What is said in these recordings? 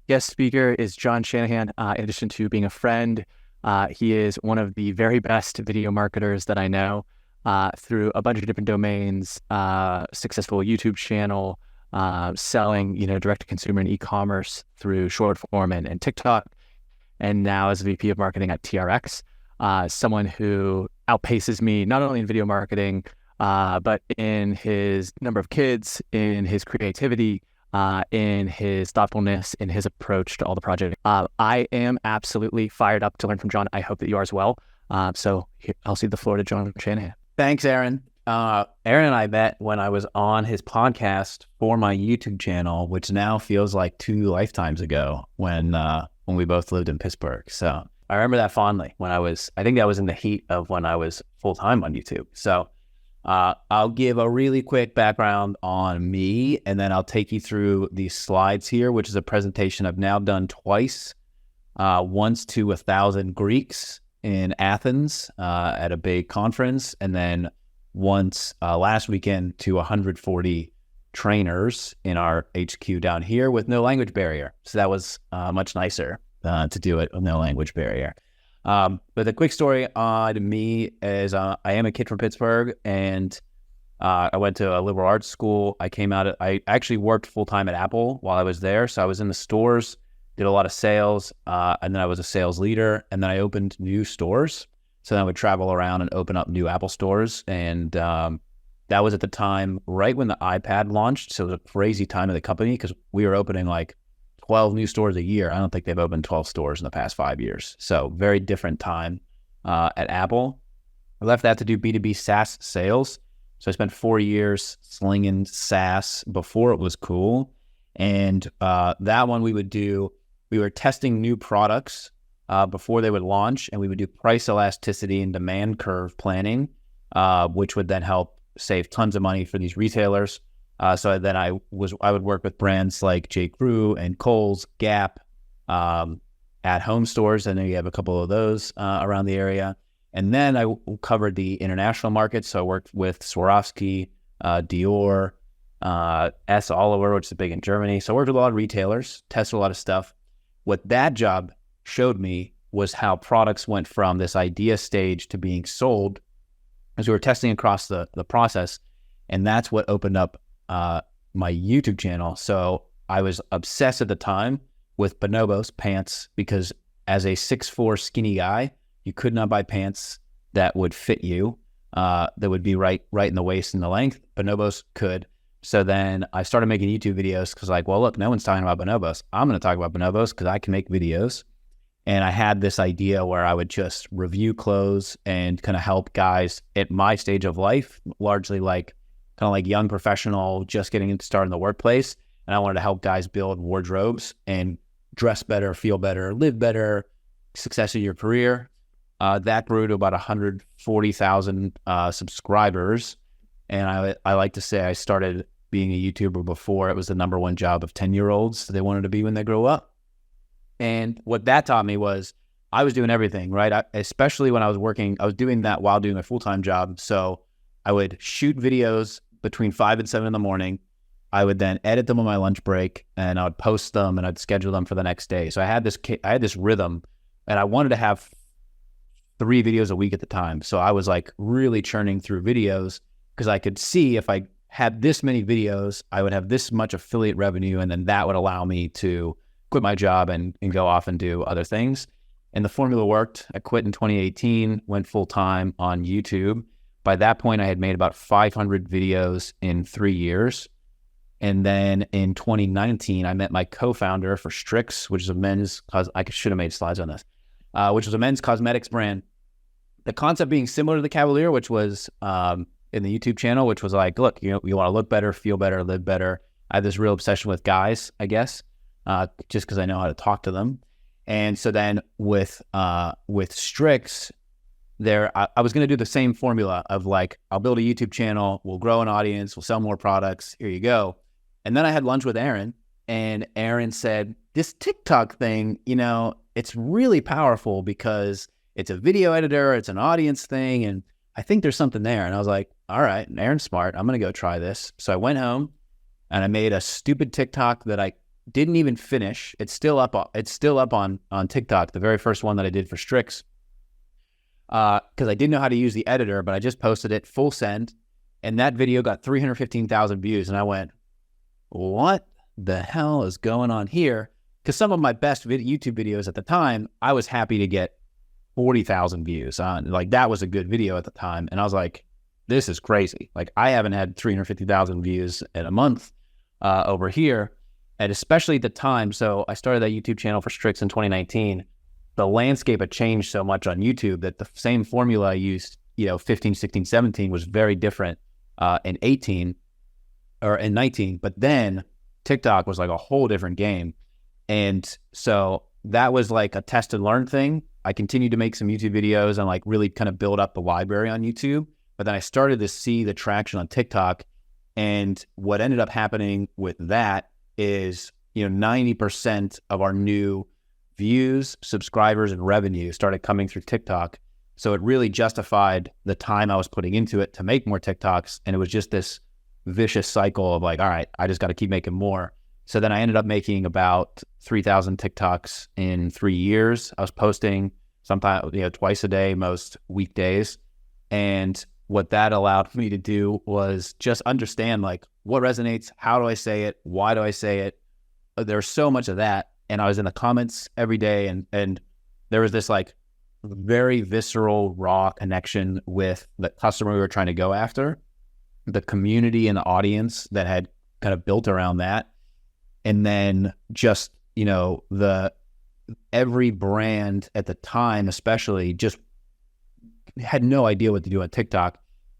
guest speaker is John Shanahan. In addition to being a friend, he is one of the very best video marketers that I know through a bunch of different domains, successful YouTube channel, selling, direct to consumer and e-commerce through Shortform and TikTok, and now as a VP of marketing at TRX. Someone who outpaces me not only in video marketing, but in his number of kids, in his creativity, in his thoughtfulness, in his approach to all the projects. I am absolutely fired up to learn from John. I hope that you are as well. So I'll cede the floor to John Shanahan. Thanks, Aaron. Aaron and I met when I was on his podcast for my YouTube channel, which now feels like 2 lifetimes ago when we both lived in Pittsburgh. So I remember that fondly I think that was in the heat of when I was full-time on YouTube. So I'll give a really quick background on me, and then I'll take you through these slides here, which is a presentation I've now done twice, once to 1,000 Greeks in Athens at a big conference, and then once last weekend to 140 trainers in our HQ down here with no language barrier. So that was much nicer to do it with no language barrier. But the quick story on me is I am a kid from Pittsburgh, and I went to a liberal arts school. I actually worked full-time at Apple while I was there. So I was in the stores, did a lot of sales, and then I was a sales leader, and then I opened new stores. So then I would travel around and open up new Apple stores. And that was at the time right when the iPad launched. So it was a crazy time of the company because we were opening like 12 new stores a year. I don't think they've opened 12 stores in the past 5 years. So very different time at Apple. I left that to do B2B SaaS sales. So I spent 4 years slinging SaaS before it was cool. And that one we were testing new products before they would launch, and we would do price elasticity and demand curve planning, which would then help save tons of money for these retailers. So then I would work with brands like J. Crew and Kohl's, Gap, at home stores. I know you have a couple of those around the area. And then I covered the international markets. So I worked with Swarovski, Dior, S. Oliver, which is big in Germany. So I worked with a lot of retailers, tested a lot of stuff. What that job showed me was how products went from this idea stage to being sold as we were testing across the process. And that's what opened up my YouTube channel. So I was obsessed at the time with bonobos pants, because as a 6'4" skinny guy, you could not buy pants that would fit you, that would be right in the waist and the length. Bonobos could. So then I started making YouTube videos because look, no one's talking about bonobos. I'm going to talk about bonobos because I can make videos. And I had this idea where I would just review clothes and kind of help guys at my stage of life, largely like young professional, just getting started in the workplace. And I wanted to help guys build wardrobes and dress better, feel better, live better, success in your career. That grew to about 140,000 subscribers. And I like to say I started being a YouTuber before it was the number one job of 10-year-olds they wanted to be when they grow up. And what that taught me was I was doing everything, right? Especially when I was working, I was doing that while doing my full-time job. So I would shoot videos between 5 and 7 in the morning. I would then edit them on my lunch break, and I would post them, and I'd schedule them for the next day. So I had this rhythm, and I wanted to have 3 videos a week at the time. So I was really churning through videos because I could see if I had this many videos, I would have this much affiliate revenue, and then that would allow me to quit my job and go off and do other things. And the formula worked. I quit in 2018, went full-time on YouTube. By that point, I had made about 500 videos in 3 years. And then in 2019, I met my co-founder for Strix, which is a men's, I should have made slides on this, which was a men's cosmetics brand. The concept being similar to the Cavalier, which was in the YouTube channel, which was look, you want to look better, feel better, live better. I have this real obsession with guys, I guess, just because I know how to talk to them. And so then with Strix, I was going to do the same formula of I'll build a YouTube channel, we'll grow an audience, we'll sell more products, here you go. And then I had lunch with Aaron, and Aaron said, this TikTok thing, it's really powerful because it's a video editor, it's an audience thing, and I think there's something there. And I was like, all right, Aaron's smart, I'm going to go try this. So I went home and I made a stupid TikTok that I didn't even finish. It's still up. It's still up on TikTok. The very first one that I did for Strix, because I didn't know how to use the editor, but I just posted it full send, and that video got 315,000 views. And I went, "What the hell is going on here?" Because some of my best YouTube videos at the time, I was happy to get 40,000 views on. Like, that was a good video at the time, and I was like, "This is crazy." Like, I haven't had 350,000 views in a month over here. And especially at the time, so I started that YouTube channel for Strix in 2019. The landscape had changed so much on YouTube that the same formula I used, 15, 16, 17 was very different in 18 or in 19. But then TikTok was like a whole different game. And so that was like a test and learn thing. I continued to make some YouTube videos and like really kind of build up the library on YouTube. But then I started to see the traction on TikTok. And what ended up happening with that is, 90% of our new views, subscribers, and revenue started coming through TikTok. So it really justified the time I was putting into it to make more TikToks. And it was just this vicious cycle of like, all right, I just got to keep making more. So then I ended up making about 3,000 TikToks in 3 years. I was posting sometimes, twice a day, most weekdays. And what that allowed me to do was just understand like what resonates, how do I say it, why do I say it? There's so much of that. And I was in the comments every day, and there was this like very visceral, raw connection with the customer we were trying to go after, the community and the audience that had kind of built around that. And then just, every brand at the time, especially, just had no idea what to do on TikTok.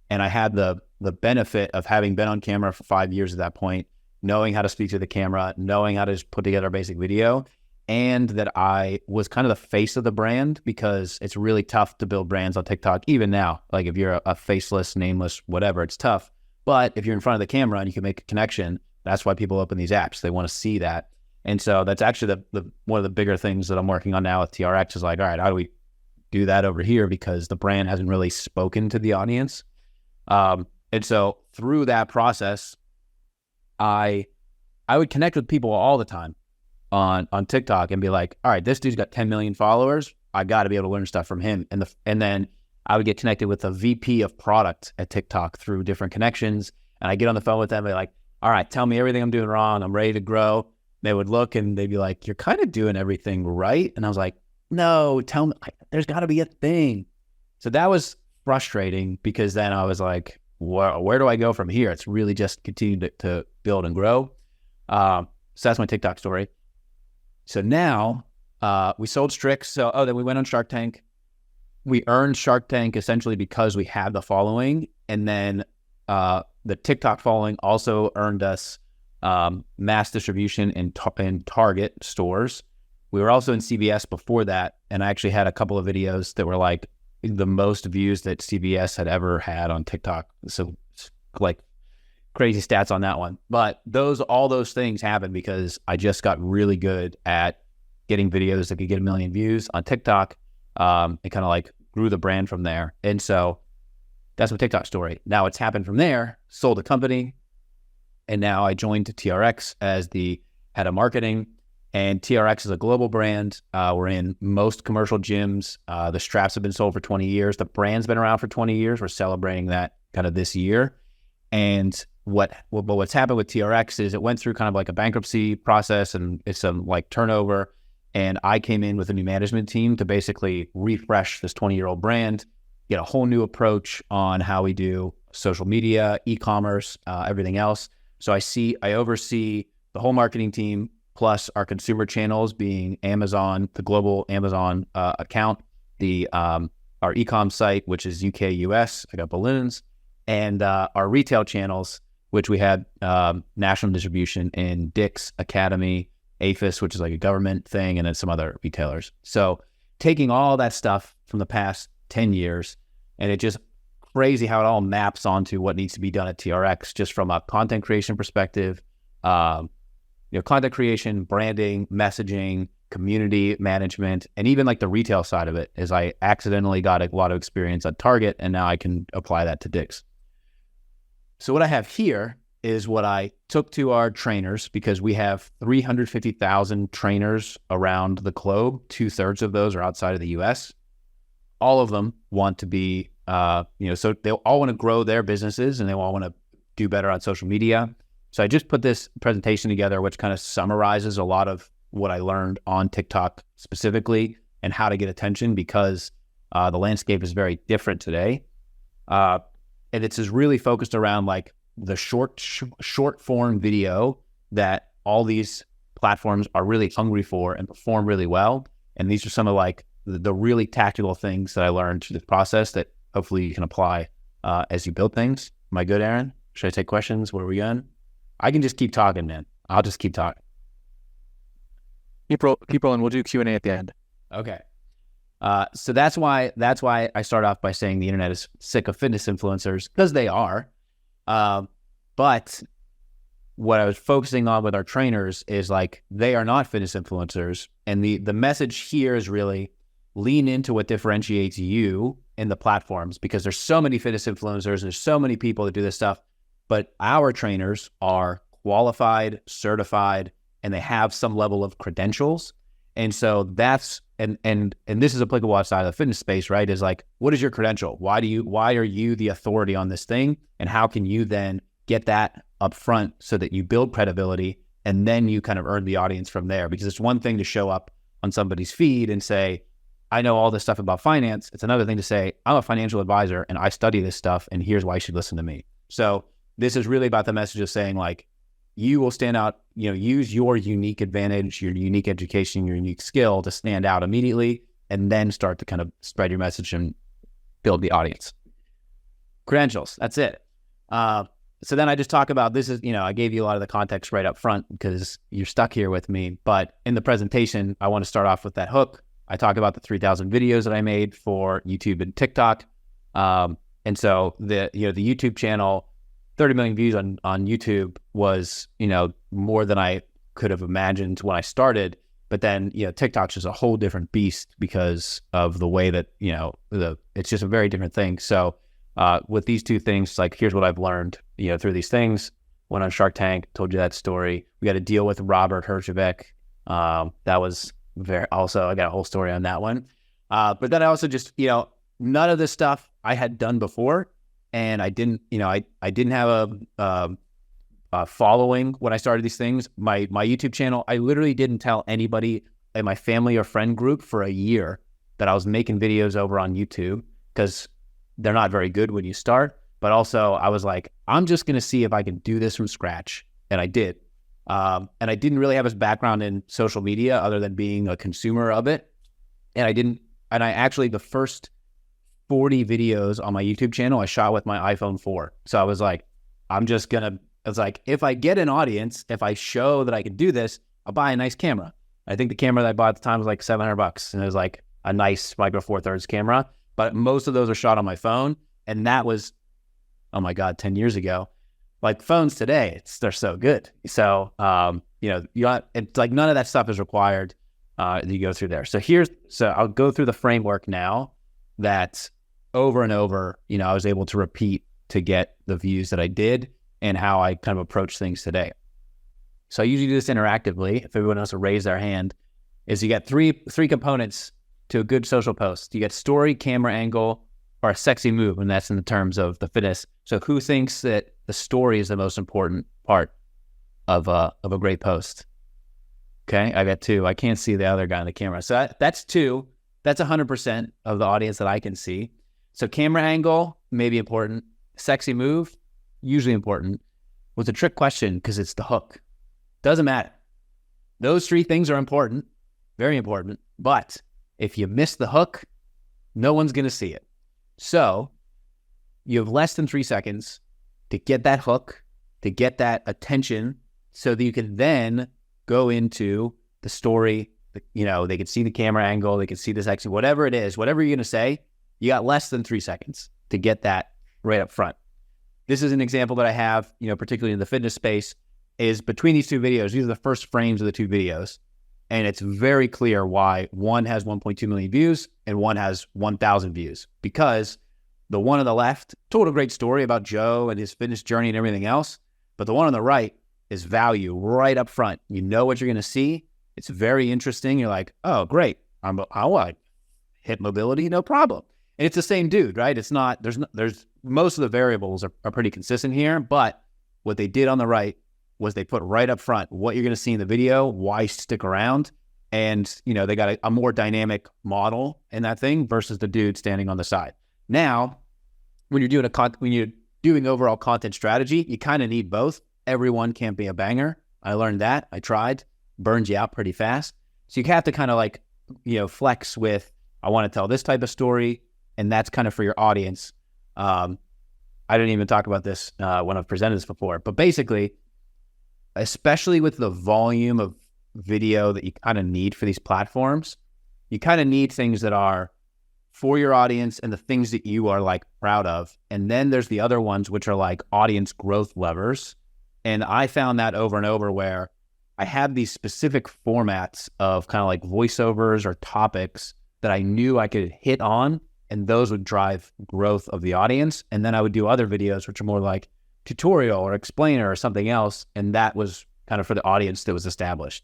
And I had the benefit of having been on camera for 5 years at that point, knowing how to speak to the camera, knowing how to just put together a basic video, and that I was kind of the face of the brand, because it's really tough to build brands on TikTok, even now. Like, if you're a faceless, nameless, whatever, it's tough. But if you're in front of the camera and you can make a connection, that's why people open these apps. They want to see that. And so that's actually the one of the bigger things that I'm working on now with TRX is like, all right, how do we do that over here? Because the brand hasn't really spoken to the audience. And so through that process, I would connect with people all the time on TikTok and be like, all right, this dude's got 10 million followers. I got to be able to learn stuff from him. And then I would get connected with a VP of product at TikTok through different connections. And I get on the phone with them and be like, all right, tell me everything I'm doing wrong. I'm ready to grow. They would look and they'd be like, you're kind of doing everything right. And I was like, no, tell me, there's got to be a thing. So that was frustrating, because then I was like, where do I go from here? It's really just continue to build and grow. So that's my TikTok story. So now we sold Strix. So, then we went on Shark Tank. We earned Shark Tank essentially because we had the following. And then the TikTok following also earned us mass distribution in Target stores. We were also in CVS before that. And I actually had a couple of videos that were like the most views that CVS had ever had on TikTok. So like crazy stats on that one. But all those things happened because I just got really good at getting videos that could get 1 million views on TikTok, and kind of like grew the brand from there. And so that's my TikTok story. Now it's happened from there, sold a company, and now I joined TRX as the head of marketing. And TRX is a global brand. We're in most commercial gyms. The straps have been sold for 20 years. The brand's been around for 20 years. We're celebrating that kind of this year. And what's happened with TRX is it went through kind of like a bankruptcy process, and it's some like turnover. And I came in with a new management team to basically refresh this 20-year-old brand, get a whole new approach on how we do social media, e-commerce, everything else. So I oversee the whole marketing team, plus our consumer channels being Amazon, the global Amazon account, our e-com site, which is UK, US, I got balloons, and our retail channels, which we had national distribution in Dick's, Academy, APHIS, which is like a government thing, and then some other retailers. So taking all that stuff from the past 10 years, and it just crazy how it all maps onto what needs to be done at TRX, just from a content creation perspective, content creation, branding, messaging, community management, and even like the retail side of it, is I accidentally got a lot of experience at Target, and now I can apply that to Dick's. So what I have here is what I took to our trainers, because we have 350,000 trainers around the globe. 2/3 of those are outside of the US. All of them want to be, so they all want to grow their businesses and they all want to do better on social media. So I just put this presentation together, which kind of summarizes a lot of what I learned on TikTok specifically and how to get attention, because the landscape is very different today. And it's just really focused around like the short form video that all these platforms are really hungry for and perform really well. And these are some of like the really tactical things that I learned through this process that hopefully you can apply as you build things. Am I good, Aaron? Should I take questions? Where are we going? I can just keep talking, man. I'll just keep talking. Keep rolling. We'll do Q&A at the end. Okay. So that's why I start off by saying the internet is sick of fitness influencers, because they are. But what I was focusing on with our trainers is like, they are not fitness influencers. And the message here is really lean into what differentiates you in the platforms, because there's so many fitness influencers, there's so many people that do this stuff, but our trainers are qualified, certified, and they have some level of credentials. And so that's, and this is applicable outside of the fitness space, right? Is like, what is your credential? Why are you the authority on this thing? And how can you then get that up front so that you build credibility and then you kind of earn the audience from there? Because it's one thing to show up on somebody's feed and say, I know all this stuff about finance. It's another thing to say, I'm a financial advisor and I study this stuff and here's why you should listen to me. So this is really about the message of saying like, you will stand out, use your unique advantage, your unique education, your unique skill to stand out immediately, and then start to kind of spread your message and build the audience. Credentials, that's it. So then I just talk about, this is, I gave you a lot of the context right up front because you're stuck here with me, but in the presentation, I want to start off with that hook. I talk about the 3,000 videos that I made for YouTube and TikTok. And so the YouTube channel, 30 million views on YouTube was, more than I could have imagined when I started. But then, TikTok's just a whole different beast because of the way that, it's just a very different thing. So with these two things, like, here's what I've learned, through these things. Went on Shark Tank, told you that story. We got to deal with Robert Herjavec. That was I got a whole story on that one. But then I also just, none of this stuff I had done before. And I didn't, I didn't have a following when I started these things. My YouTube channel, I literally didn't tell anybody in my family or friend group for a year that I was making videos over on YouTube, because they're not very good when you start. But also I was like, I'm just going to see if I can do this from scratch. And I did. And I didn't really have a background in social media other than being a consumer of it. And I actually, the first 40 videos on my YouTube channel, I shot with my iPhone 4. So I was like, if I get an audience, if I show that I can do this, I'll buy a nice camera. I think the camera that I bought at the time was like $700, and it was like a nice Micro Four Thirds camera. But most of those are shot on my phone, and that was, oh my God, 10 years ago. Like phones today, they're so good. So it's like none of that stuff is required. You go through there. So I'll go through the framework now that over and over, I was able to repeat to get the views that I did and how I kind of approach things today. So I usually do this interactively. If everyone wants to raise their hand, is you got three components to a good social post. You get story, camera angle, or a sexy move, and that's in the terms of the fitness. So who thinks that the story is the most important part of a great post? Okay, I got 2. I can't see the other guy on the camera. So that's 2. That's 100% of the audience that I can see. So camera angle, maybe important. Sexy move, usually important. Was a trick question because it's the hook. Doesn't matter. Those 3 things are important, very important. But if you miss the hook, no one's going to see it. So you have less than 3 seconds to get that hook, to get that attention, so that you can then go into the story. They can see the camera angle, they can see the sexy, whatever it is, whatever you're going to say, you got less than 3 seconds to get that right up front. This is an example that I have, particularly in the fitness space, is between these 2 videos. These are the first frames of the 2 videos. And it's very clear why one has 1.2 million views and one has 1,000 views. Because the one on the left told a great story about Joe and his fitness journey and everything else. But the one on the right is value right up front. You know what you're going to see. It's very interesting. You're like, oh, great. I want hip mobility, no problem. And it's the same dude, right? It's not, there's most of the variables are pretty consistent here, but what they did on the right was they put right up front what you're going to see in the video, why stick around. And, you know, they got a more dynamic model in that thing versus the dude standing on the side. Now, when you're doing overall content strategy, you kind of need both. Everyone can't be a banger. I learned that. I tried. Burns you out pretty fast. So you have to kind of like, you know, flex with, I want to tell this type of story, and that's kind of for your audience. I didn't even talk about this when I've presented this before, but basically, especially with the volume of video that you kind of need for these platforms, you kind of need things that are for your audience and the things that you are like proud of. And then there's the other ones, which are like audience growth levers. And I found that over and over where I had these specific formats of kind of like voiceovers or topics that I knew I could hit on, and those would drive growth of the audience. And then I would do other videos, which are more like tutorial or explainer or something else. And that was kind of for the audience that was established.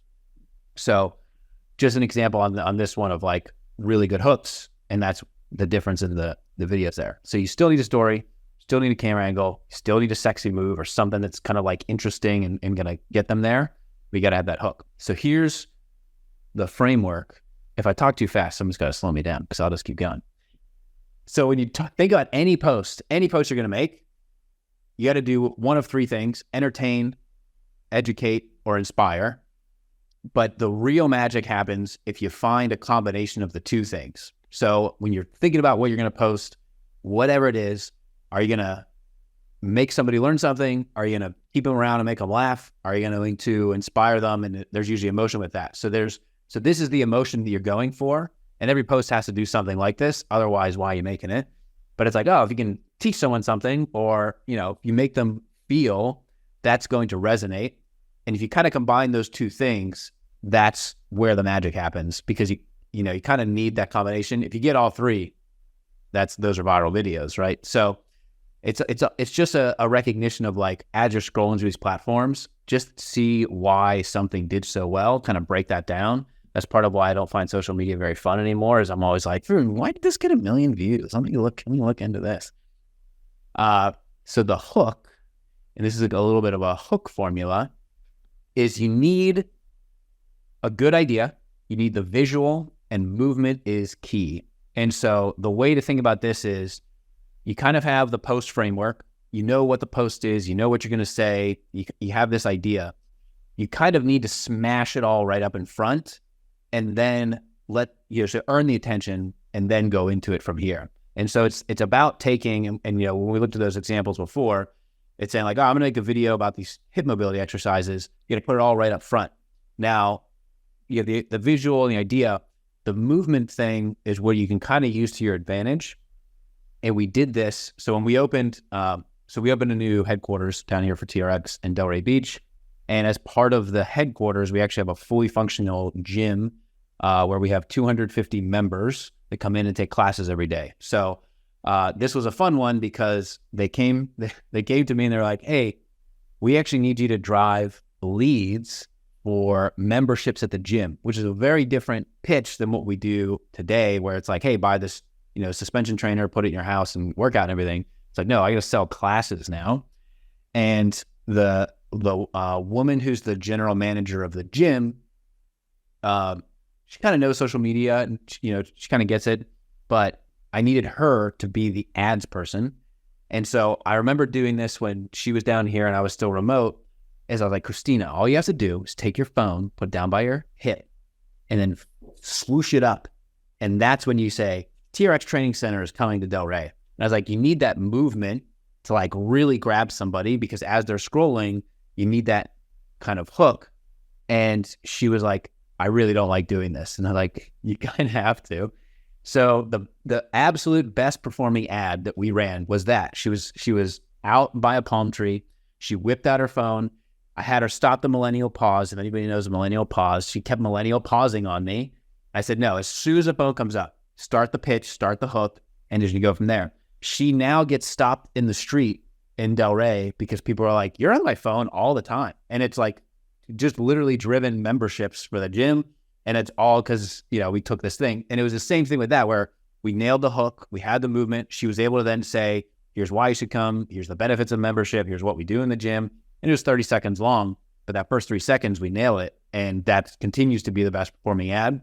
So just an example on this one of like really good hooks. And that's the difference in the videos there. So you still need a story, still need a camera angle, still need a sexy move or something that's kind of like interesting and going to get them there. We got to have that hook. So here's the framework. If I talk too fast, someone's got to slow me down because I'll just keep going. So when you think about any post you're going to make, you got to do one of three things: entertain, educate, or inspire. But the real magic happens if you find a combination of the two things. So when you're thinking about what you're going to post, whatever it is, are you going to make somebody learn something? Are you going to keep them around and make them laugh? Are you going to inspire them? And there's usually emotion with that. So this is the emotion that you're going for. And every post has to do something like this. Otherwise, why are you making it? But it's like, oh, if you can teach someone something, or, you know, you make them feel, that's going to resonate. And if you kind of combine those two things, that's where the magic happens, because you kind of need that combination. If you get all three, those are viral videos, right? So it's just a recognition of like, as you're scrolling through these platforms, just see why something did so well, kind of break that down. That's part of why I don't find social media very fun anymore, is I'm always like, why did this get 1 million views? Let me look into this. So the hook, and this is a little bit of a hook formula, is you need a good idea, you need the visual, and movement is key. And so the way to think about this is, you kind of have the post framework, you know what the post is, you know what you're going to say, you have this idea. You kind of need to smash it all right up in front, and then so earn the attention and then go into it from here. And so it's about taking, and you know, when we looked at those examples before, it's saying like, oh, I'm going to make a video about these hip mobility exercises. You're going to put it all right up front. Now, you have the visual and the idea. The movement thing is what you can kind of use to your advantage. And we did this. So when we opened, a new headquarters down here for TRX in Delray Beach. And as part of the headquarters, we actually have a fully functional gym where we have 250 members that come in and take classes every day. So this was a fun one because they came to me and they're like, hey, we actually need you to drive leads for memberships at the gym, which is a very different pitch than what we do today, where it's like, hey, buy this, suspension trainer, put it in your house and work out and everything. It's like, no, I got to sell classes now. And the woman who's the general manager of the gym, she kind of knows social media and, she kind of gets it, but I needed her to be the ads person. And so I remember doing this when she was down here and I was still remote, is I was like, Christina, all you have to do is take your phone, put it down by your hip, and then swoosh it up. And that's when you say, TRX Training Center is coming to Delray. And I was like, you need that movement to like really grab somebody, because as they're scrolling, you need that kind of hook. And she was like, I really don't like doing this. And I'm like, you kind of have to. So the absolute best performing ad that we ran was that. She was out by a palm tree. She whipped out her phone. I had her stop the millennial pause. If anybody knows a millennial pause, she kept millennial pausing on me. I said, no, as soon as the phone comes up, start the pitch, start the hook, and just you go from there. She now gets stopped in the street in Delray because people are like, you're on my phone all the time. And it's like just literally driven memberships for the gym. And it's all because, we took this thing. And it was the same thing with that, where we nailed the hook. We had the movement. She was able to then say, here's why you should come. Here's the benefits of membership. Here's what we do in the gym. And it was 30 seconds long. But that first 3 seconds, we nail it. And that continues to be the best performing ad.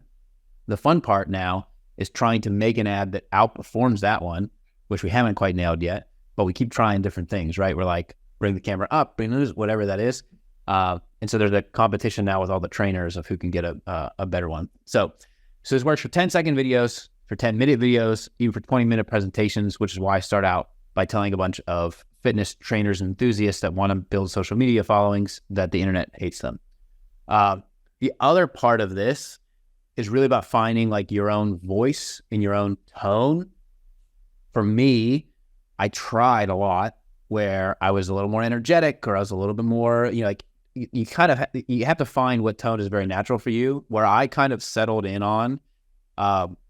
The fun part now is trying to make an ad that outperforms that one, which we haven't quite nailed yet. But we keep trying different things, right? We're like, bring the camera up, whatever that is. And so there's a competition now with all the trainers of who can get a better one. So this works for 10-second videos, for 10-minute videos, even for 20-minute presentations, which is why I start out by telling a bunch of fitness trainers and enthusiasts that want to build social media followings that the internet hates them. The other part of this is really about finding like your own voice and your own tone. For me, I tried a lot where I was a little more energetic, or I was a little bit more, like you kind of you have to find what tone is very natural for you. Where I kind of settled in on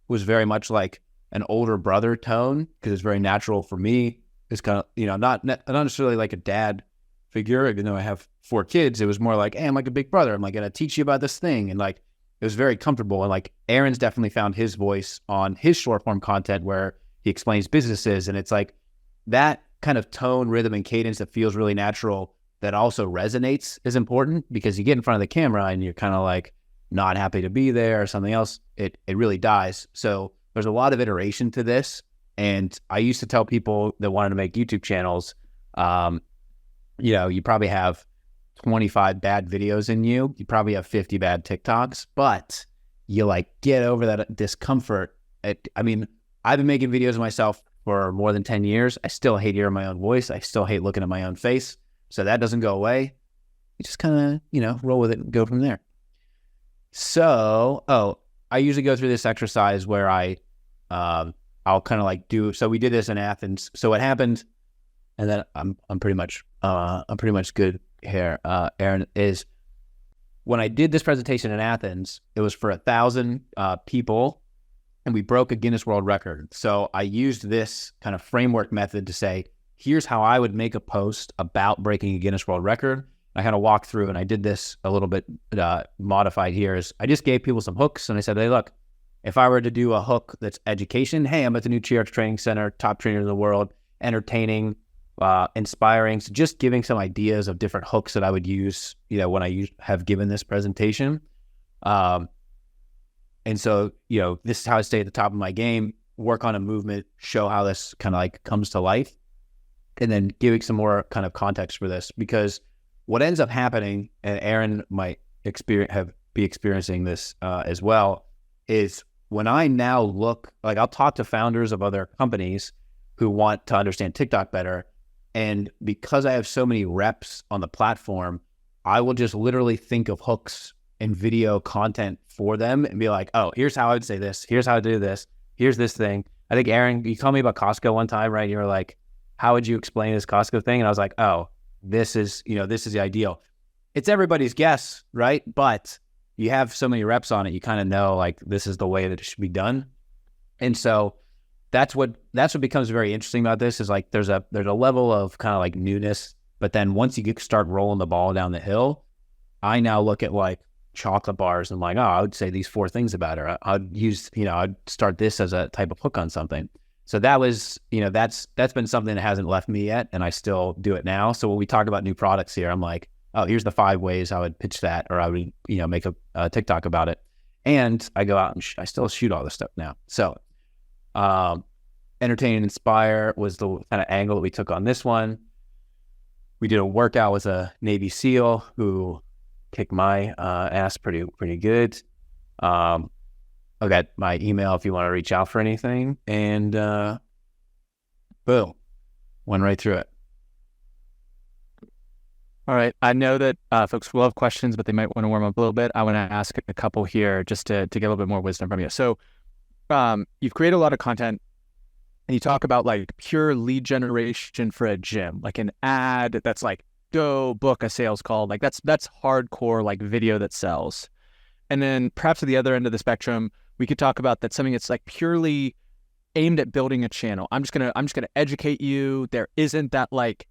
was very much like an older brother tone, because it's very natural for me. It's kind of, not necessarily like a dad figure, even though I have 4 kids. It was more like, hey, I'm like a big brother. I'm like going to teach you about this thing. And like, it was very comfortable. And like Aaron's definitely found his voice on his short form content where he explains businesses. And it's like that kind of tone, rhythm, and cadence that feels really natural that also resonates is important, because you get in front of the camera and you're kind of like not happy to be there or something else. It really dies. So there's a lot of iteration to this. And I used to tell people that wanted to make YouTube channels, you probably have 25 bad videos in you. You probably have 50 bad TikToks, but you like get over that discomfort. I've been making videos of myself for more than 10 years. I still hate hearing my own voice. I still hate looking at my own face. So that doesn't go away. You just kind of, roll with it and go from there. So, I usually go through this exercise where I'll kind of like so we did this in Athens. So what happened, and then I'm pretty much good here, Aaron, is when I did this presentation in Athens, it was for 1,000 people, and we broke a Guinness World Record. So I used this kind of framework method to say, here's how I would make a post about breaking a Guinness World Record. I kind of walked through, and I did this a little bit modified here. Is I just gave people some hooks, and I said, hey, look, if I were to do a hook that's education, hey, I'm at the new TRX Training Center, top trainer in the world, entertaining, inspiring, so just giving some ideas of different hooks that I would use, when I have given this presentation. And so, this is how I stay at the top of my game, work on a movement, show how this kind of like comes to life, and then giving some more kind of context for this. Because what ends up happening, and Aaron might be experiencing this as well, is when I now look, like I'll talk to founders of other companies who want to understand TikTok better. And because I have so many reps on the platform, I will just literally think of hooks and video content for them and be like, oh, here's how I would say this. Here's how to do this. Here's this thing. I think, Aaron, you called me about Costco one time, right? You were like, how would you explain this Costco thing? And I was like, oh, this is the ideal. It's everybody's guess, right? But you have so many reps on it, you kind of know like this is the way that it should be done. And so that's what becomes very interesting about this, is like there's a level of kind of like newness, but then once you start rolling the ball down the hill, I now look at like chocolate bars and I'm like, oh, I would say these 4 things about her. I'd use, I'd start this as a type of hook on something. So that was, that's been something that hasn't left me yet, and I still do it now. So when we talk about new products here, I'm like, oh, here's the 5 ways I would pitch that, or I would, make a TikTok about it. And I go out and I still shoot all this stuff now. So, entertain and inspire was the kind of angle that we took on this one. We did a workout with a Navy SEAL who kicked my ass pretty good. I've got my email if you want to reach out for anything. And boom, went right through it. All right. I know that folks will have questions, but they might want to warm up a little bit. I want to ask a couple here just to get a little bit more wisdom from you. So you've created a lot of content, and you talk about like pure lead generation for a gym, like an ad that's like, go book a sales call. Like that's hardcore, like video that sells. And then perhaps at the other end of the spectrum, we could talk about that something that's like purely aimed at building a channel. I'm just gonna educate you. There isn't that like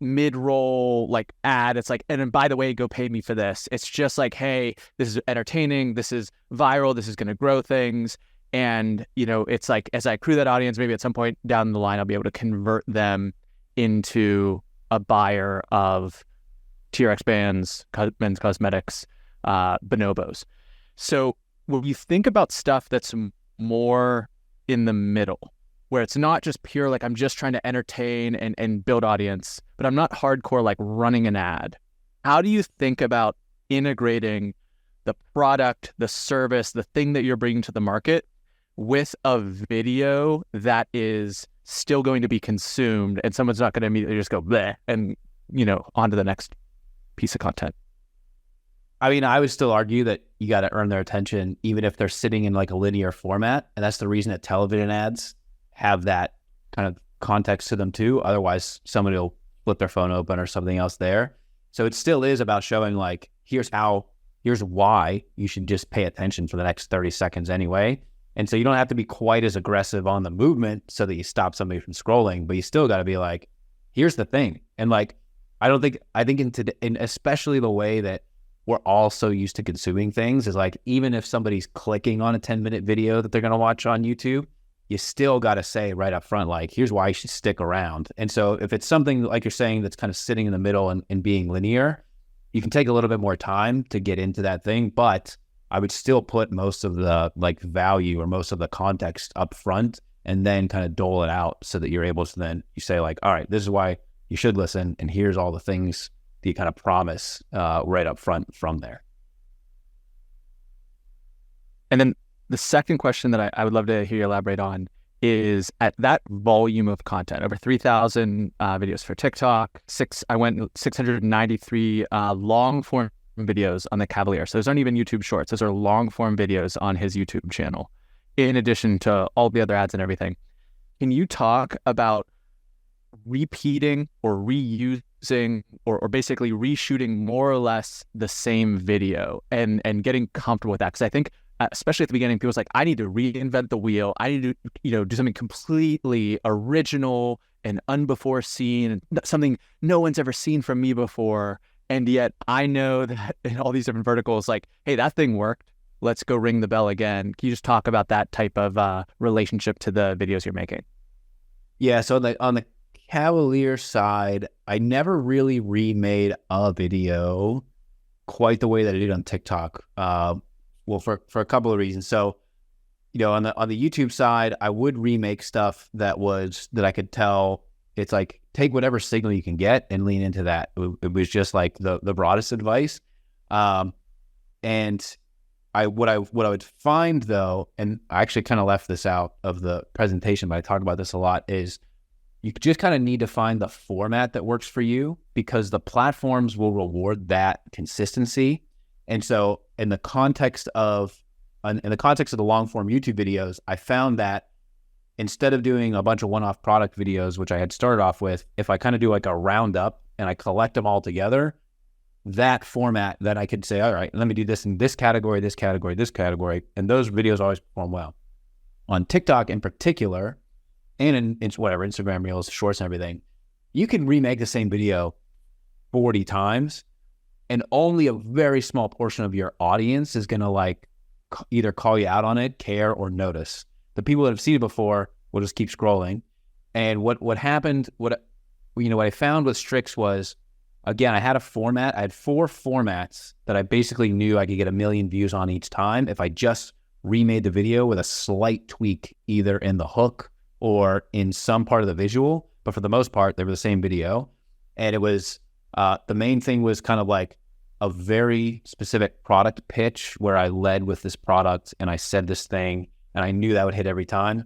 mid-roll like ad. It's like, and then by the way, go pay me for this. It's just like, hey, this is entertaining, this is viral, this is going to grow things. And, it's like, as I accrue that audience, maybe at some point down the line, I'll be able to convert them into a buyer of TRX bands, men's cosmetics, bonobos. So when you think about stuff that's more in the middle, where it's not just pure, like I'm just trying to entertain and build audience, but I'm not hardcore like running an ad. How do you think about integrating the product, the service, the thing that you're bringing to the market with a video that is still going to be consumed and someone's not going to immediately just go bleh and, on to the next piece of content? I mean, I would still argue that you got to earn their attention, even if they're sitting in like a linear format. And that's the reason that television ads have that kind of context to them too. Otherwise, somebody will flip their phone open or something else there. So it still is about showing like, here's why you should just pay attention for the next 30 seconds anyway. And so you don't have to be quite as aggressive on the movement so that you stop somebody from scrolling, but you still got to be like, here's the thing. And like, I think in especially the way that we're all so used to consuming things is like, even if somebody's clicking on a 10-minute video that they're going to watch on YouTube, you still got to say right up front, like, here's why you should stick around. And so if it's something like you're saying that's kind of sitting in the middle and being linear, you can take a little bit more time to get into that thing, but I would still put most of the like value or most of the context up front and then kind of dole it out so that you're able to then you say like, all right, this is why you should listen. And here's all the things that you kind of promise right up front from there. And then the second question that I would love to hear you elaborate on is, at that volume of content, over 3,000 videos for TikTok, 693 long form videos on the Cavalier. So those aren't even YouTube shorts. Those are long form videos on his YouTube channel, in addition to all the other ads and everything. Can you talk about repeating or reusing or basically reshooting more or less the same video and getting comfortable with that? Because I think, especially at the beginning, people's like, I need to reinvent the wheel. I need to, do something completely original and unbefore seen, something no one's ever seen from me before. And yet I know that in all these different verticals, like, hey, that thing worked. Let's go ring the bell again. Can you just talk about that type of relationship to the videos you're making? Yeah. So on the Cavalier side, I never really remade a video quite the way that I did on TikTok. Well, for a couple of reasons. So, on the YouTube side, I would remake stuff that I could tell it's like, take whatever signal you can get and lean into that. It was just like the broadest advice. And what I would find though, and I actually kind of left this out of the presentation, but I talk about this a lot, is you just kind of need to find the format that works for you, because the platforms will reward that consistency. And so in the context of the long form YouTube videos, I found that instead of doing a bunch of one-off product videos, which I had started off with, if I kind of do like a roundup and I collect them all together, that format, that I could say, all right, let me do this in this category, this category, this category. And those videos always perform well. On TikTok in particular, and in whatever, Instagram Reels, Shorts and everything, you can remake the same video 40 times and only a very small portion of your audience is going to like either call you out on it, care, or notice. The people that have seen it before will just keep scrolling. And what happened, what I found with Strix was, again, I had a format. I had 4 formats that I basically knew I could get 1 million views on each time if I just remade the video with a slight tweak, either in the hook or in some part of the visual. But for the most part, they were the same video. And it was, the main thing was kind of like a very specific product pitch where I led with this product and I said this thing and I knew that would hit every time.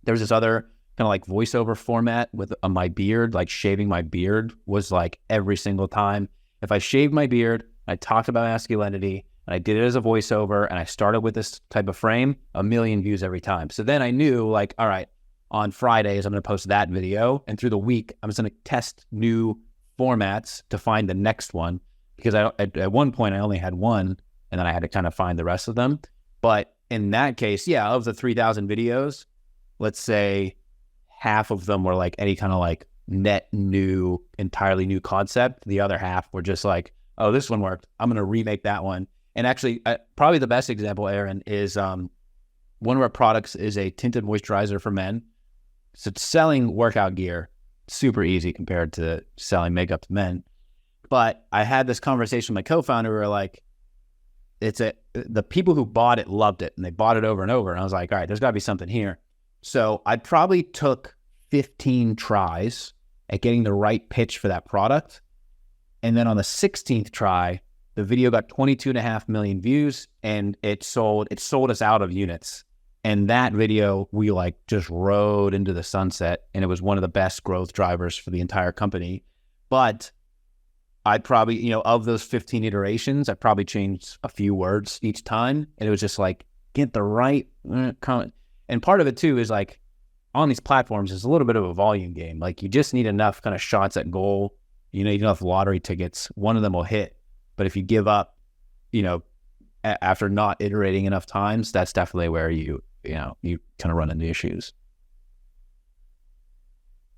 There was this other kind of like voiceover format with my beard, like shaving my beard was like every single time. If I shaved my beard, I talked about masculinity and I did it as a voiceover and I started with this type of frame, 1 million views every time. So then I knew like, all right, on Fridays, I'm going to post that video. And through the week, I'm just going to test new formats to find the next one. Because at one point I only had one and then I had to kind of find the rest of them. But in that case, of the 3,000 videos, let's say half of them were like any kind of like net new, entirely new concept. The other half were just like, oh, this one worked, I'm going to remake that one. And actually, probably the best example, Aaron, is one of our products is a tinted moisturizer for men. So selling workout gear, super easy compared to selling makeup to men. But I had this conversation with my co-founder. We were like, the people who bought it loved it, and they bought it over and over. And I was like, all right, there's got to be something here. So I probably took 15 tries at getting the right pitch for that product. And then on the 16th try, the video got 22.5 million views, and it sold us out of units. And that video, we like just rode into the sunset, and it was one of the best growth drivers for the entire company. But I probably, of those 15 iterations, I probably changed a few words each time. And it was just like, get the right comment. And part of it too is like, on these platforms, it's a little bit of a volume game. Like, you just need enough kind of shots at goal. Enough lottery tickets, one of them will hit. But if you give up, after not iterating enough times, that's definitely where you kind of run into issues.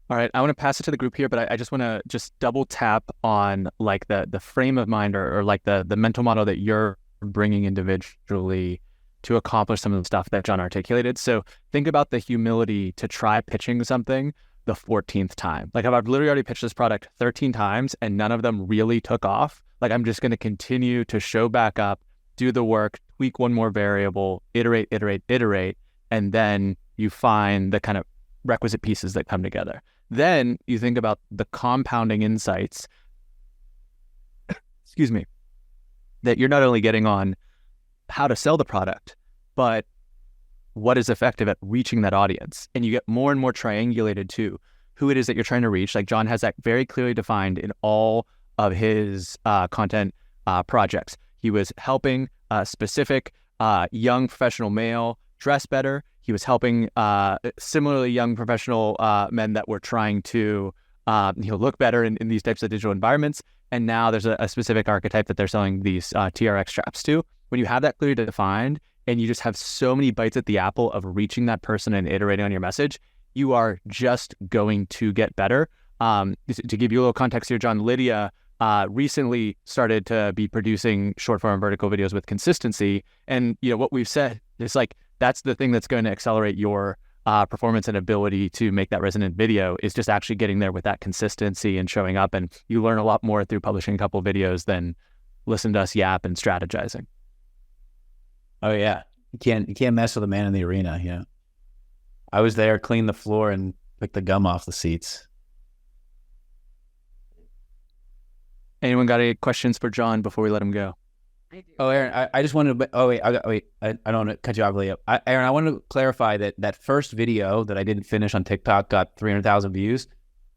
All right, I want to pass it to the group here, but I just want to double tap on like the frame of mind or like the mental model that you're bringing individually to accomplish some of the stuff that John articulated. So think about the humility to try pitching something the 14th time. Like, if I've literally already pitched this product 13 times and none of them really took off, like, I'm just going to continue to show back up, do the work, tweak one more variable, iterate, and then you find the kind of requisite pieces that come together. Then you think about the compounding insights, excuse me, that you're not only getting on how to sell the product, but what is effective at reaching that audience. And you get more and more triangulated to who it is that you're trying to reach. Like, John has that very clearly defined in all of his content projects. He was helping a specific young professional male dress better. He was helping similarly young professional men that were trying to look better in these types of digital environments. And now there's a specific archetype that they're selling these TRX straps to. When you have that clearly defined and you just have so many bites at the apple of reaching that person and iterating on your message, you are just going to get better. To give you a little context here, John, Lydia recently started to be producing short form vertical videos with consistency. And what we've said is like, that's the thing that's going to accelerate your performance and ability to make that resonant video, is just actually getting there with that consistency and showing up. And you learn a lot more through publishing a couple of videos than listen to us yap and strategizing. Oh yeah. You can't mess with a man in the arena. I was there, cleaned the floor and picked the gum off the seats. Anyone got any questions for John before we let him go? I do. Oh, Aaron, I just wanted to, I don't want to cut you off, Leo. Aaron, I wanted to clarify that first video that I didn't finish on TikTok got 300,000 views.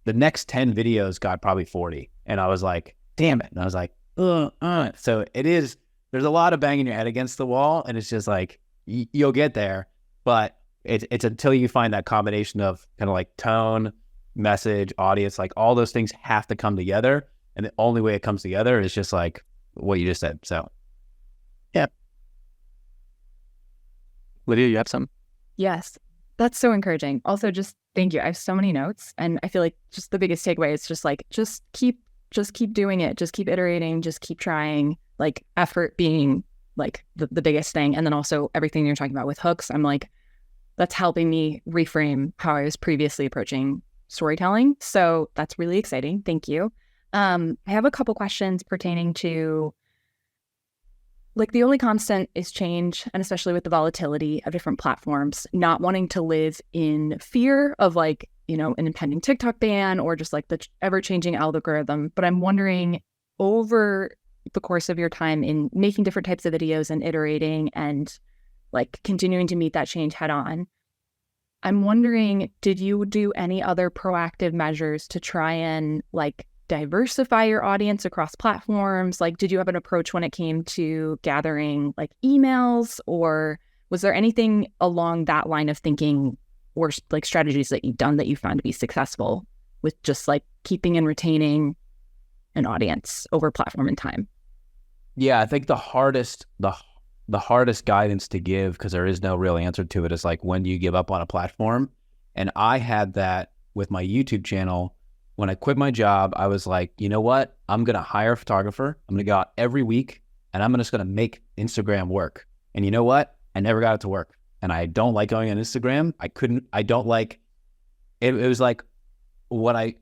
The next 10 videos got probably 40. And I was like, damn it. And I was like, So there's a lot of banging your head against the wall, and it's just like, you'll get there, but it's until you find that combination of kind of like tone, message, audience, like all those things have to come together. And the only way it comes together is just like what you just said. So, yeah. Lydia, you have some? Yes, that's so encouraging. Also, just thank you. I have so many notes, and I feel like just the biggest takeaway is just like, just keep doing it. Just keep iterating. Just keep trying. Like, effort being like the biggest thing. And then also everything you're talking about with hooks, I'm like, that's helping me reframe how I was previously approaching storytelling. So that's really exciting. Thank you. I have a couple questions pertaining to, like, the only constant is change, and especially with the volatility of different platforms, not wanting to live in fear of like, an impending TikTok ban or just like the ever-changing algorithm. But I'm wondering, over the course of your time in making different types of videos and iterating and like continuing to meet that change head on, I'm wondering, did you do any other proactive measures to try and like diversify your audience across platforms? Like, did you have an approach when it came to gathering like emails, or was there anything along that line of thinking or like strategies that you've done that you found to be successful with just like keeping and retaining an audience over platform and time? Yeah, I think the hardest guidance to give, because there is no real answer to it, is like, when do you give up on a platform? And I had that with my YouTube channel when I quit my job, I was like, you know what? I'm going to hire a photographer. I'm going to go out every week and I'm just going to make Instagram work. And you know what? I never got it to work. And I don't like going on Instagram. I don't like it. It was like what I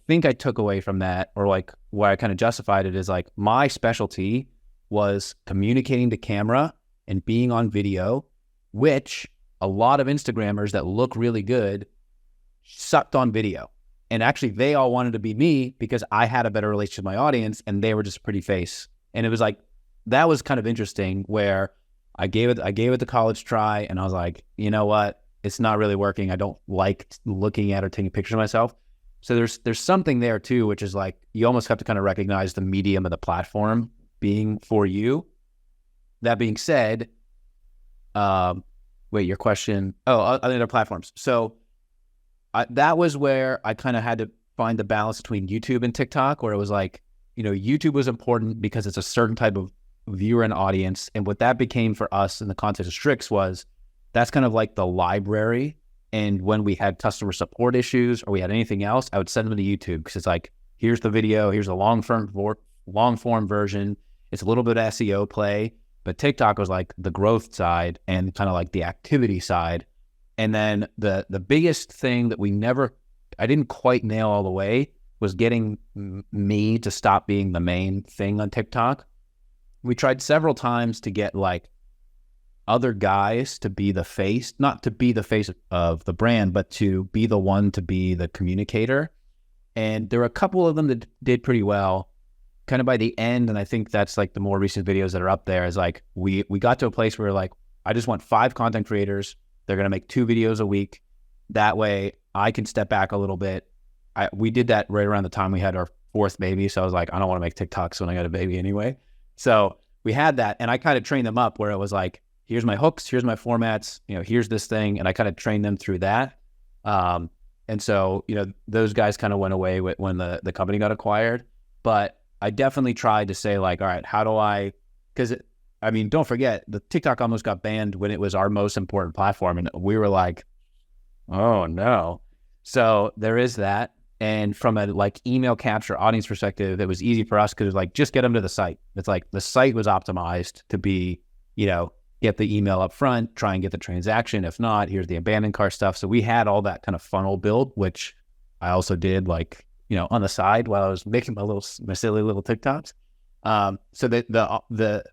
think I took away from that, or like why I kind of justified it, is like my specialty was communicating to camera and being on video, which a lot of Instagrammers that look really good sucked on video. And actually they all wanted to be me because I had a better relationship with my audience and they were just a pretty face. And it was like, that was kind of interesting, where I gave it the college try and I was like, you know what? It's not really working. I don't like looking at or taking pictures of myself. So there's something there too, which is like, you almost have to kind of recognize the medium of the platform being for you. That being said, wait, your question, other platforms. So that was where I kind of had to find the balance between YouTube and TikTok, where it was like, you know, YouTube was important because it's a certain type of viewer and audience. And what that became for us in the context of Strix was, that's kind of like the library. And when we had customer support issues or we had anything else, I would send them to YouTube, because it's like, here's the video, here's a long form version. It's a little bit of SEO play, but TikTok was like the growth side and kind of like the activity side. And then the biggest thing that I didn't quite nail all the way was getting me to stop being the main thing on TikTok. We tried several times to get like other guys to be the face, not to be the face of the brand, but to be the one to be the communicator. And there were a couple of them that did pretty well kind of by the end. And I think that's like the more recent videos that are up there, is like, we got to a place where like, I just want 5 content creators. They're going to make 2 videos a week. That way I can step back a little bit. We did that right around the time we had our 4th baby. So I was like, I don't want to make TikToks when I got a baby anyway. So we had that, and I kind of trained them up where it was like, here's my hooks, here's my formats, you know, here's this thing. And I kind of trained them through that. And so, you know, those guys kind of went away when the company got acquired. But I definitely tried to say like, all right, how do I, because I mean, don't forget, the TikTok almost got banned when it was our most important platform. And we were like, oh no. So there is that. And from a like email capture audience perspective, it was easy for us because it was like, just get them to the site. It's like the site was optimized to be, you know, get the email up front, try and get the transaction. If not, here's the abandoned cart stuff. So we had all that kind of funnel build, which I also did like, you know, on the side while I was making my silly little TikToks. So that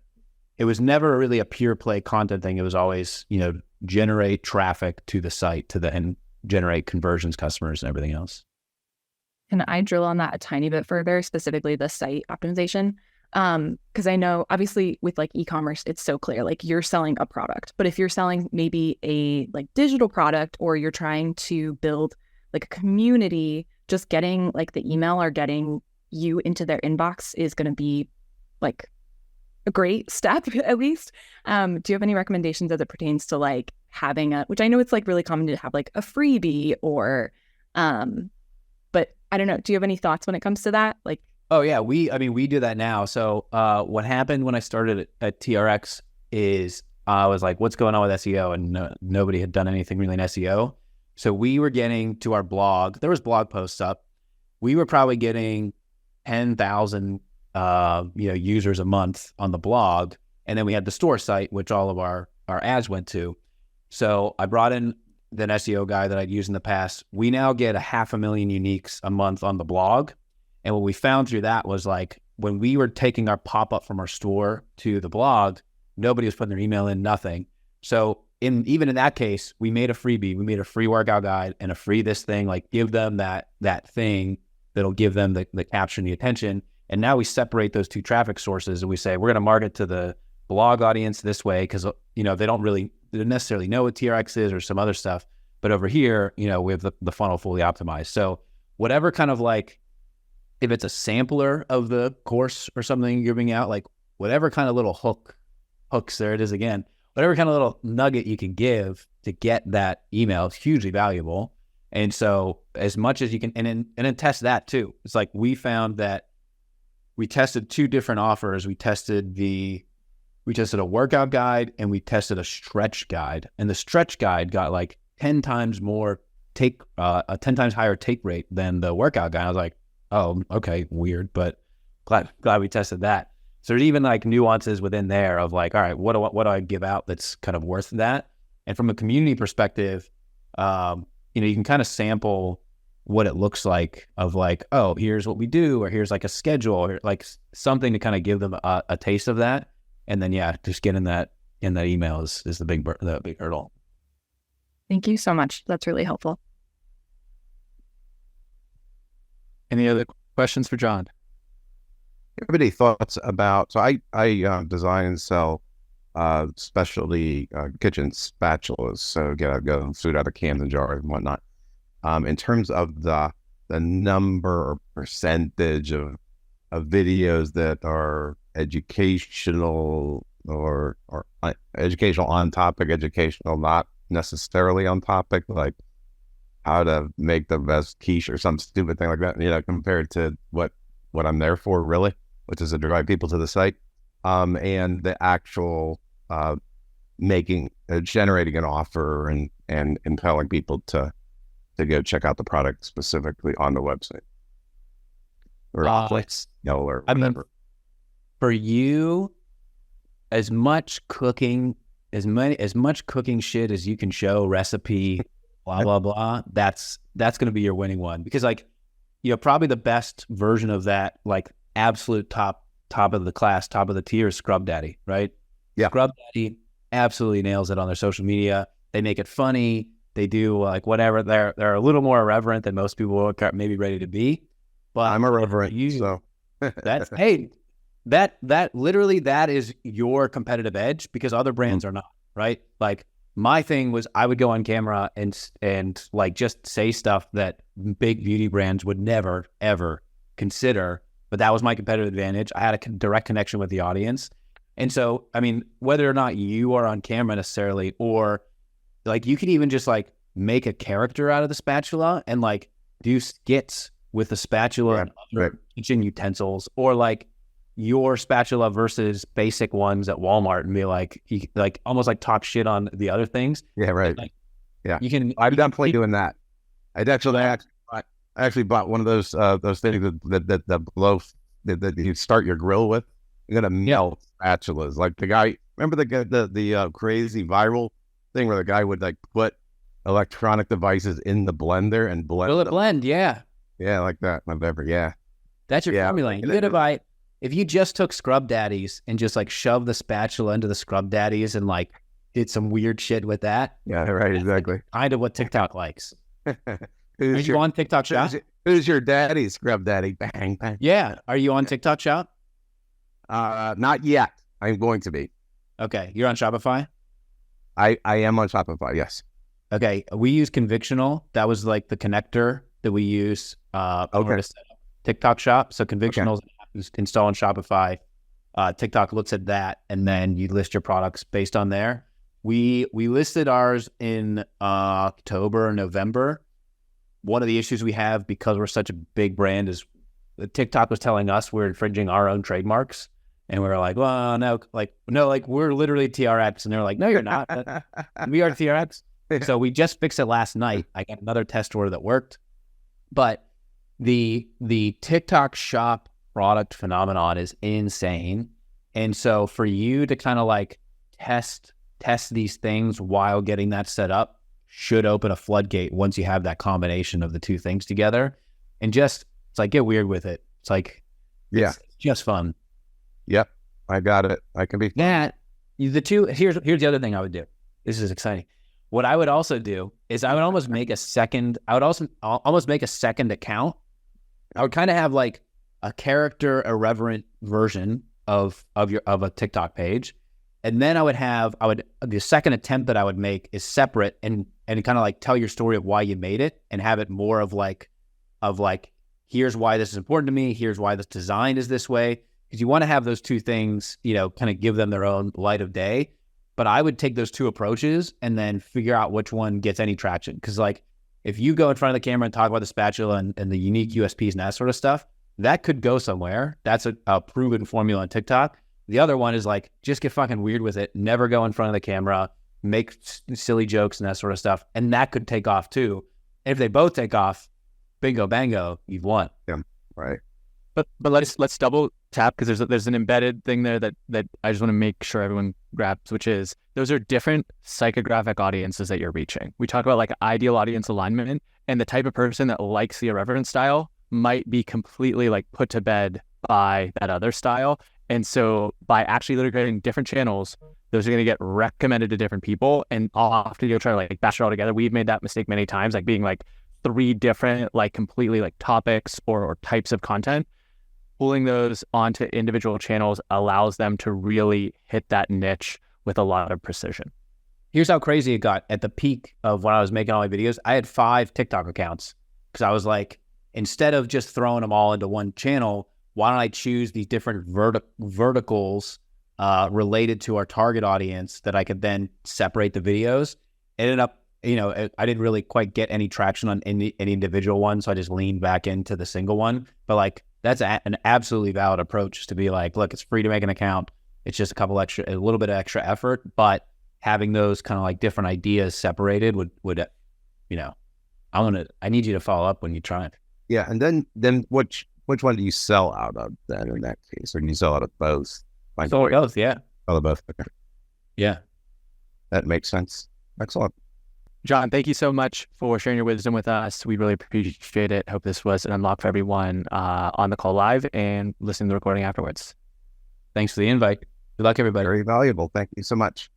it was never really a pure play content thing. It was always, you know, generate traffic to the site to then generate conversions, customers, and everything else. Can I drill on that a tiny bit further, specifically the site optimization? Because I know obviously with like e-commerce, it's so clear, like you're selling a product, but if you're selling maybe a like digital product, or you're trying to build like a community, just getting like the email or getting you into their inbox is going to be like a great step at least. Do you have any recommendations as it pertains to like having which I know it's like really common to have like a freebie or, but I don't know. Do you have any thoughts when it comes to that? Like, oh yeah, we do that now. So what happened when I started at TRX is I was like, what's going on with SEO? And nobody had done anything really in SEO. So we were getting to our blog. There was blog posts up. We were probably getting 10,000 users a month on the blog. And then we had the store site, which all of our ads went to. So I brought in an SEO guy that I'd used in the past. We now get 500,000 uniques a month on the blog. And what we found through that was like, when we were taking our pop-up from our store to the blog, nobody was putting their email in, nothing. So even in that case, we made a freebie. We made a free workout guide and a free this thing, like give them that thing that'll give them the capture and the attention. And now we separate those 2 traffic sources and we say, we're going to market to the blog audience this way, because, you know, they don't necessarily know what TRX is or some other stuff. But over here, you know, we have the funnel fully optimized. So whatever kind of like, if it's a sampler of the course or something you're giving out, like whatever kind of little hooks, there it is again, whatever kind of little nugget you can give to get that email is hugely valuable. And so as much as you can, and then test that too. It's like, we found that we tested 2 different offers. We tested a workout guide and we tested a stretch guide, and the stretch guide got like 10 times more take a 10 times higher take rate than the workout guy. I was like, oh, okay, weird, but glad we tested that. So there's even like nuances within there of like, all right, what do I give out that's kind of worth that? And from a community perspective, you can kind of sample what it looks like of like, oh, here's what we do, or here's like a schedule, or like something to kind of give them a taste of that. And then, yeah, just getting that in that email is the big hurdle. Thank you so much. That's really helpful. Any other questions for John? Have any thoughts about, so I design and sell specialty kitchen spatulas, so go food out of cans and jars and whatnot. In terms of the number or percentage of videos that are educational or educational on topic, educational not necessarily on topic, like how to make the best quiche or some stupid thing like that, compared to what I'm there for really, which is to drive people to the site, and the actual generating an offer and impelling people to go check out the product specifically on the website or or whatever. I mean, for you, as much cooking shit as you can show, recipe, blah blah blah, that's going to be your winning one, because like, probably the best version of that, like absolute top of the class, top of the tier, is Scrub Daddy, right? Yeah. Scrub Daddy absolutely nails it on their social media. They make it funny. They do like whatever. They're a little more irreverent than most people are maybe ready to be. But I'm irreverent, so that's that literally that is your competitive edge, because other brands are not, right? Like my thing was I would go on camera and like just say stuff that big beauty brands would never ever consider, but that was my competitive advantage. I had a direct connection with the audience. And so, I mean, whether or not you are on camera necessarily, or like you could even just like make a character out of the spatula and like do skits with the spatula and other kitchen utensils, or like your spatula versus basic ones at Walmart, and be like, almost like talk shit on the other things. Yeah, right. Like, yeah, I'm definitely doing that. I actually bought one of those things that blow that you start your grill with. You're gonna melt spatulas. Like the guy, remember the crazy viral thing where the guy would like put electronic devices in the blender and blend. Will it blend? Yeah, like that. Whatever. Yeah, that's your formula. You gotta buy. If you just took Scrub Daddies and just like shoved the spatula into the Scrub Daddies and like did some weird shit with that. Yeah, right. Exactly. Like kind of what TikTok likes. Are you on TikTok Shop? Who's your daddy? Scrub Daddy. Bang, bang. Yeah. Are you on TikTok Shop? Not yet. I'm going to be. Okay. You're on Shopify? I am on Shopify, yes. Okay. We use Convictional. That was like the connector that we use to set up TikTok Shop. So Convictional is installed on Shopify. TikTok looks at that, and then you list your products based on there. We listed ours in October or November. One of the issues we have, because we're such a big brand, is TikTok was telling us we're infringing our own trademarks. And we were like, well, no, we're literally TRX. And they're like, no, you're not. We are TRX. So we just fixed it last night. I got another test order that worked. But the TikTok Shop product phenomenon is insane. And so for you to kind of like test these things while getting that set up should open a floodgate once you have that combination of the two things together. And just, it's like, get weird with it. It's like, it's just fun. Yep, I got it. I can be that. Here's the other thing I would do. This is exciting. What I would also do is I would almost make a second. I would also almost make a second account. I would kind of have like a character irreverent version of a TikTok page, and then the second attempt that I would make is separate and kind of like tell your story of why you made it, and have it more of like here's why this is important to me. Here's why this design is this way. Because you want to have those two things, kind of give them their own light of day. But I would take those two approaches and then figure out which one gets any traction. Because like, if you go in front of the camera and talk about the spatula and the unique USPs and that sort of stuff, that could go somewhere. That's a proven formula on TikTok. The other one is like, just get fucking weird with it. Never go in front of the camera, make silly jokes and that sort of stuff. And that could take off too. If they both take off, bingo bango, you've won. Right. But let's double tap, because there's an embedded thing there that I just want to make sure everyone grabs, which is those are different psychographic audiences that you're reaching. We talk about like ideal audience alignment, and the type of person that likes the irreverent style might be completely like put to bed by that other style. And so by actually literally creating different channels, those are going to get recommended to different people, and often you'll try to like bash it all together. We've made that mistake many times, like being like 3 different like completely like topics or types of content. Pulling those onto individual channels allows them to really hit that niche with a lot of precision. Here's how crazy it got. At the peak of when I was making all my videos, I had 5 TikTok accounts, because I was like, instead of just throwing them all into one channel, why don't I choose these different verticals related to our target audience that I could then separate the videos? It ended up, I didn't really quite get any traction on any individual one, so I just leaned back into the single one. But like, that's an absolutely valid approach, to be like, look, it's free to make an account. It's just a little bit of extra effort, but having those kind of like different ideas separated would I need you to follow up when you try it. Yeah. And then which one do you sell out of then in that case? Or do you sell out of both? So both, yeah. Sell of both. Okay. Yeah. That makes sense. Excellent. John, thank you so much for sharing your wisdom with us. We really appreciate it. Hope this was an unlock for everyone on the call live and listening to the recording afterwards. Thanks for the invite. Good luck, everybody. Very valuable. Thank you so much.